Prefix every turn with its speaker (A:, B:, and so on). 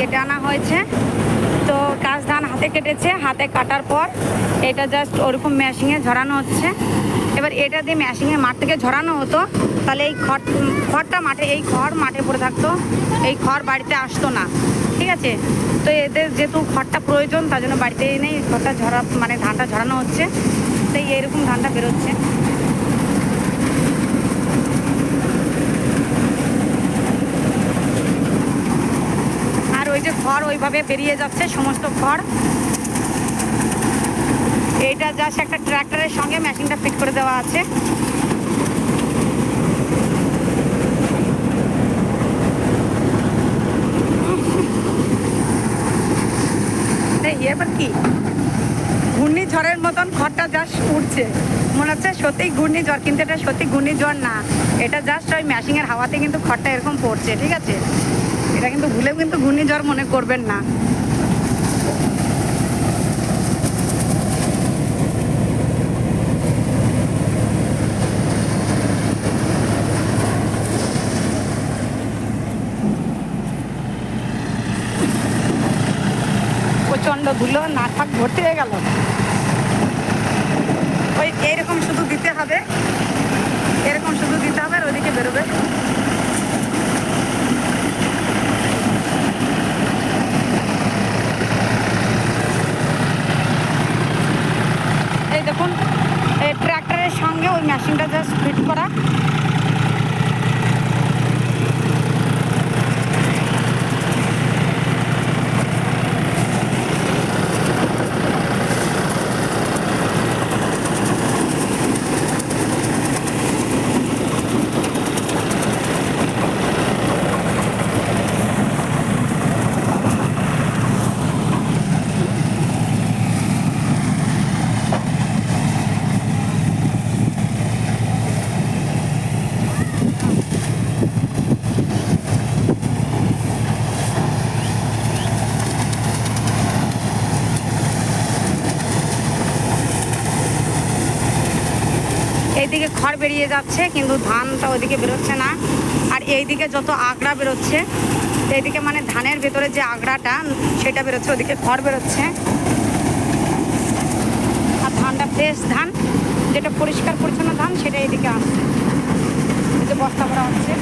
A: কেটে আনা হয়েছে। তো কাঁচ ধান হাতে কেটেছে, হাতে কাটার পর এটা জাস্ট ওরকম মেশিনে ঝরানো হচ্ছে। এবার এটা দিয়ে মেশিনে মাঠ থেকে ঝরানো হতো, তাহলে এই খড়টা মাঠে, এই খড় মাঠে পড়ে থাকতো, এই খড় বাড়িতে আসতো না। ঠিক আছে, তো এদের যেহেতু খড়টা প্রয়োজন, তার জন্য বাড়িতে এনেই খড়টা মানে ধানটা ঝরানো হচ্ছে। তাই এরকম ধানটা বেরোচ্ছে। আর ওই যে খড় ওইভাবে বেরিয়ে যাচ্ছে সমস্ত খড়। এইটা জাস্ট একটা ট্রাক্টরের সঙ্গে মেশিনটা ফিট করে দেওয়া আছে। এবার কি ঘূর্ণিঝড়ের মতন খড়টা জাস্ট উঠছে, মনে হচ্ছে সত্যিই ঘূর্ণিঝড়, কিন্তু এটা সত্যি ঘূর্ণিঝড় না, এটা জাস্ট ওই মেশিনের হাওয়াতে কিন্তু খড়টা এরকম পড়ছে। ঠিক আছে, এটা কিন্তু ভুলেও কিন্তু ঘূর্ণিঝড় মনে করবেন না। প্রচণ্ড ধুলো, নাক ফাঁক ভর্তি হয়ে গেল। ওই এইরকম শুধু দিতে হবে, এরকম শুধু দিতে হবে, আর ওইদিকে বেরোবে। এই দেখুন, এই ট্র্যাক্টরের সঙ্গে ওই মেশিনটা জাস্ট ফিট করা। এইদিকে খড় বেরিয়ে যাচ্ছে, কিন্তু ধানটা ওইদিকে বেরোচ্ছে না। আর এইদিকে যত আগড়া বেরোচ্ছে, এইদিকে মানে ধানের ভেতরে যে আগড়াটা সেটা বেরোচ্ছে, ওদিকে খড় বেরোচ্ছে। আর ধানটা ফ্রেশ ধান, যেটা পরিষ্কার পরিচ্ছন্ন ধান, সেটা এইদিকে আসছে, যে বস্তা ভরা হচ্ছে।